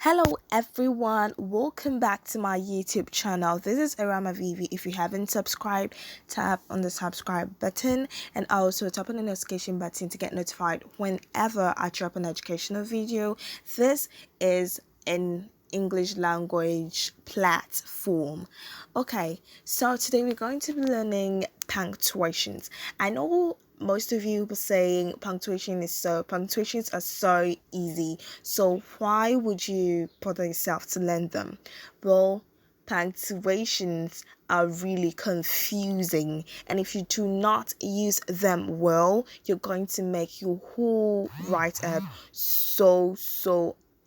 Hello everyone, welcome back to my YouTube channel. This is Arama Vivi. If you haven't subscribed, tap on the subscribe button and also tap on the notification button to get notified whenever I drop an educational video. This is an English language platform. Okay, so today we're going to be learning punctuations. I know most of you were saying punctuations are so easy, so why would you bother yourself to learn them? Well, punctuations are really confusing, and if you do not use them well, you're going to make your whole write-up so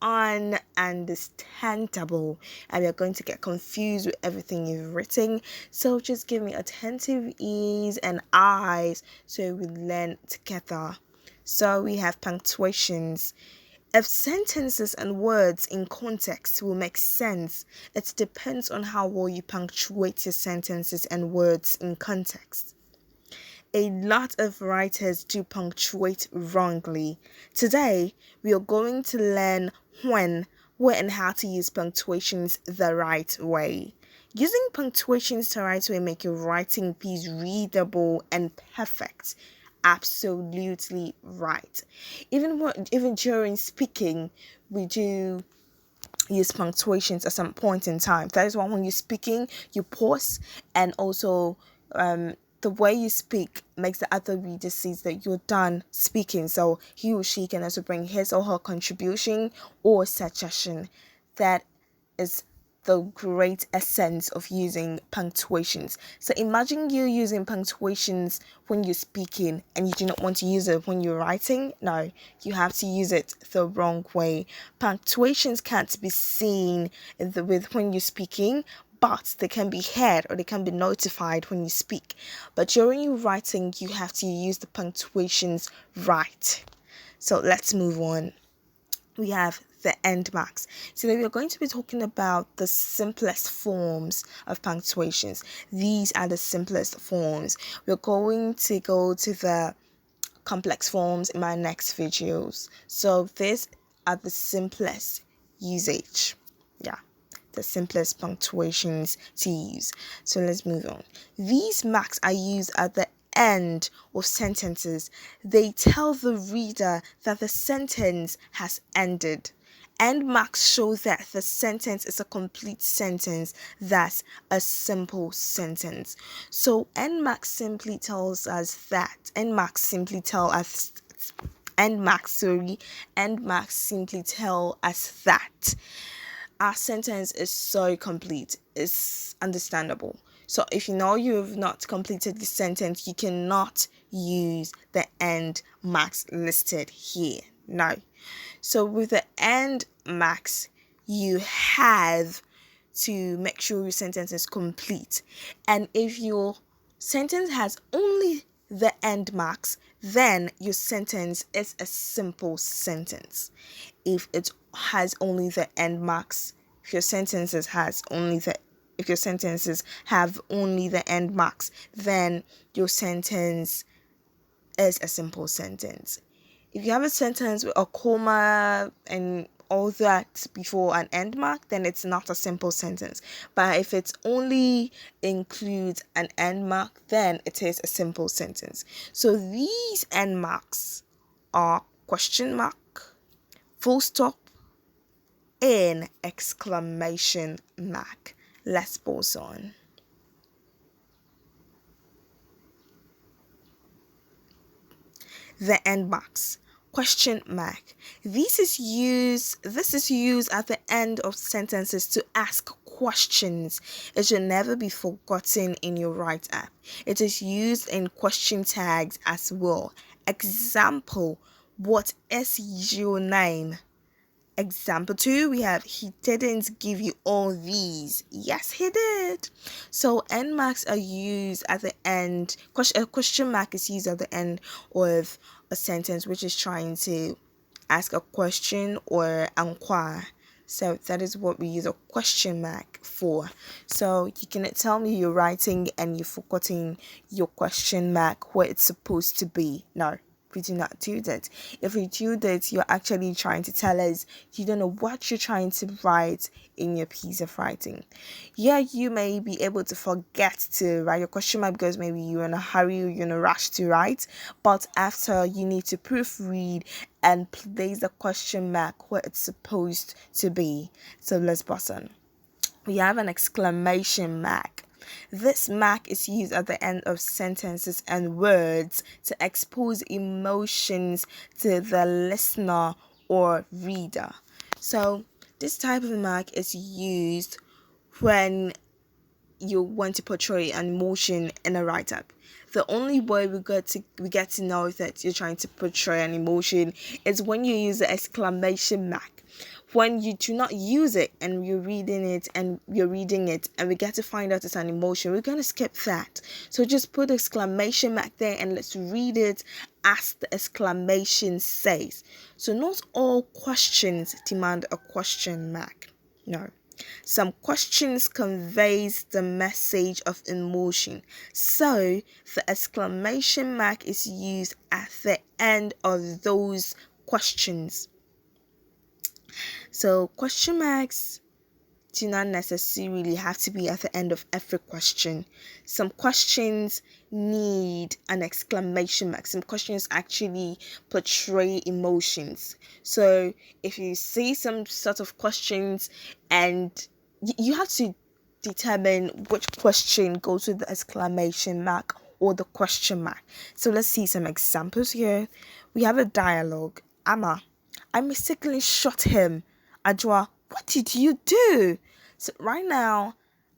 ununderstandable, and you're going to get confused with everything you've written. So just give me attentive ears and eyes so we learn together. So we have punctuations. If sentences and words in context will make sense, it depends on how well you punctuate your sentences and words in context. A lot of writers do punctuate wrongly. Today, we are going to learn when, where, and how to use punctuations the right way. Using punctuations the right way make your writing piece readable and perfect. Absolutely right. Even during speaking, we do use punctuations at some point in time. That is why when you're speaking, you pause, and also the way you speak makes the other reader sees that you're done speaking, so he or she can also bring his or her contribution or suggestion. That is the great essence of using punctuations. So imagine you using punctuations when you're speaking and you do not want to use it when you're writing. No, you have to use it the wrong way. Punctuations can't be seen with when you're speaking, but they can be heard or they can be notified when you speak. But during your writing, you have to use the punctuations right. So let's move on. We have the end marks. Today we are going to be talking about the simplest forms of punctuations. These are the simplest forms. We're going to go to the complex forms in my next videos. So these are the simplest usage. Yeah, the simplest punctuations to use. So let's move on. These marks are used at the end of sentences. They tell the reader that the sentence has ended. End marks show that the sentence is a complete sentence, that's a simple sentence. So end marks simply tells us that end marks simply tell us end marks simply tell us that our sentence is so complete, it's understandable. So if you know you have not completed the sentence, you cannot use the end marks listed here. No. So with the end marks, you have to make sure your sentence is complete. And if your sentence has only the end marks, then your sentence is a simple sentence. If it has only the end marks, if your sentences have only the end marks, then your sentence is a simple sentence. If you have a sentence with a comma and all that before an end mark, then it's not a simple sentence. But if it only includes an end mark, then it is a simple sentence. So these end marks are question mark, full stop, and exclamation mark. Let's pause on. The end marks. Question mark. This is used at the end of sentences to ask questions. It should never be forgotten in your write-up. It is used in question tags as well. Example: what is your name? Example 2, we have he didn't give you all these. Yes, he did. So end marks are used at the end. A question mark is used at the end of a sentence which is trying to ask a question or inquire. So that is what we use a question mark for. So you cannot tell me you're writing and you're forgetting your question mark where it's supposed to be. No, we do not do that. If we do that, you're actually trying to tell us you don't know what you're trying to write in your piece of writing. Yeah, you may be able to forget to write your question mark because maybe you're in a hurry or you're in a rush to write, but after you need to proofread and place the question mark where it's supposed to be. So let's button. We have an exclamation mark. This mark is used at the end of sentences and words to expose emotions to the listener or reader. So this type of mark is used when you want to portray an emotion in a write-up. The only way we get to know that you're trying to portray an emotion is when you use the exclamation mark. When you do not use it and you're reading it and we get to find out it's an emotion, we're going to skip that. So just put exclamation mark there and let's read it as the exclamation says. So not all questions demand a question mark. No. Some questions conveys the message of emotion. So the exclamation mark is used at the end of those questions. So question marks do not necessarily have to be at the end of every question. Some questions need an exclamation mark. Some questions actually portray emotions. So if you see some sort of questions and you have to determine which question goes with the exclamation mark or the question mark. So let's see some examples here. We have a dialogue. Amma, I mistakenly shot him. Ajwa, what did you do? So right now,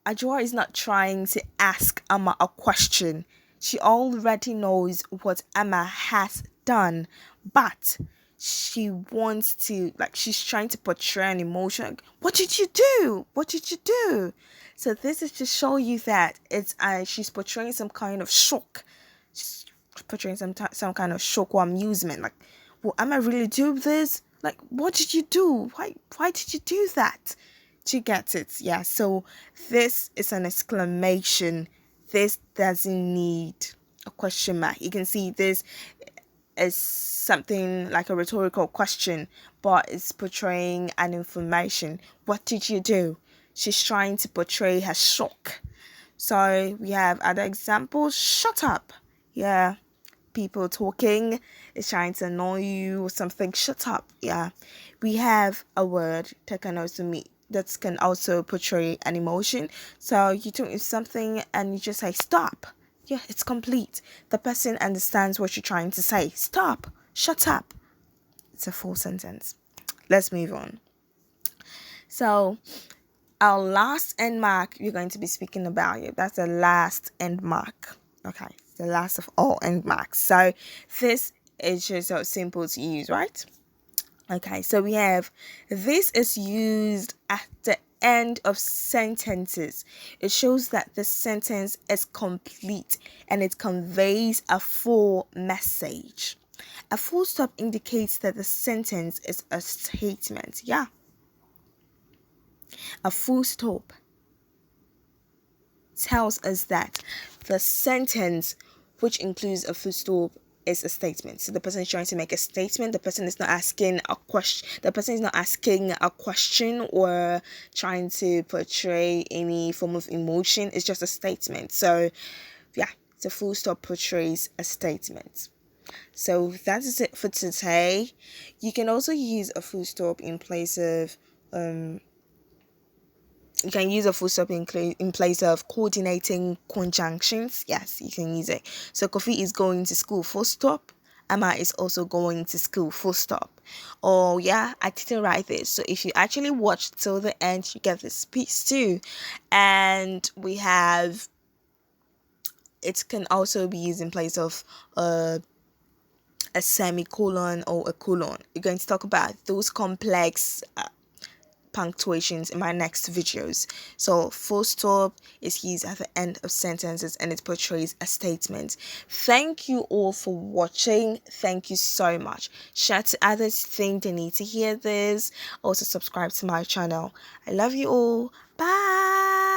Ajwa is not trying to ask Amma a question. She already knows what Amma has done, but she wants to, she's trying to portray an emotion. Like, what did you do? What did you do? So this is to show you that she's portraying some kind of shock. She's portraying some kind of shock or amusement. Like, will Amma really do this? Like, what did you do? Why did you do that? Do you get it? Yeah, so this is an exclamation. This doesn't need a question mark. You can see this is something like a rhetorical question, but it's portraying an information. What did you do? She's trying to portray her shock. So we have other examples. Shut up. Yeah. People talking is trying to annoy you or something. Shut up. Yeah. We have a word that can also portray an emotion. So you do something and you just say stop. Yeah, it's complete. The person understands what you're trying to say. Stop. Shut up. It's a full sentence. Let's move on. So our last end mark we're going to be speaking about it. That's the last end mark. Okay, the last of all end marks. So this is just so simple to use, right? Okay, so we have this is used at the end of sentences. It shows that the sentence is complete and it conveys a full message. A full stop indicates that the sentence is a statement. Yeah. A full stop tells us that the sentence, which includes a full stop, is a statement. So the person is trying to make a statement. The person is not asking a question. The person is not asking a question or trying to portray any form of emotion. It's just a statement. So yeah, the full stop portrays a statement. So that is it for today. You can also use a full stop in place of you can use a full stop in place of coordinating conjunctions. Yes, you can use it. So Kofi is going to school, full stop. Amma is also going to school, full stop. Oh yeah, I didn't write this. So if you actually watch till the end, you get this piece too. And we have, it can also be used in place of a semicolon or a colon. We're going to talk about those complex punctuations in my next videos. So full stop is used at the end of sentences and it portrays a statement. Thank you all for watching. Thank you so much. Share to others who think they need to hear this. Also subscribe to my channel. I love you all. Bye.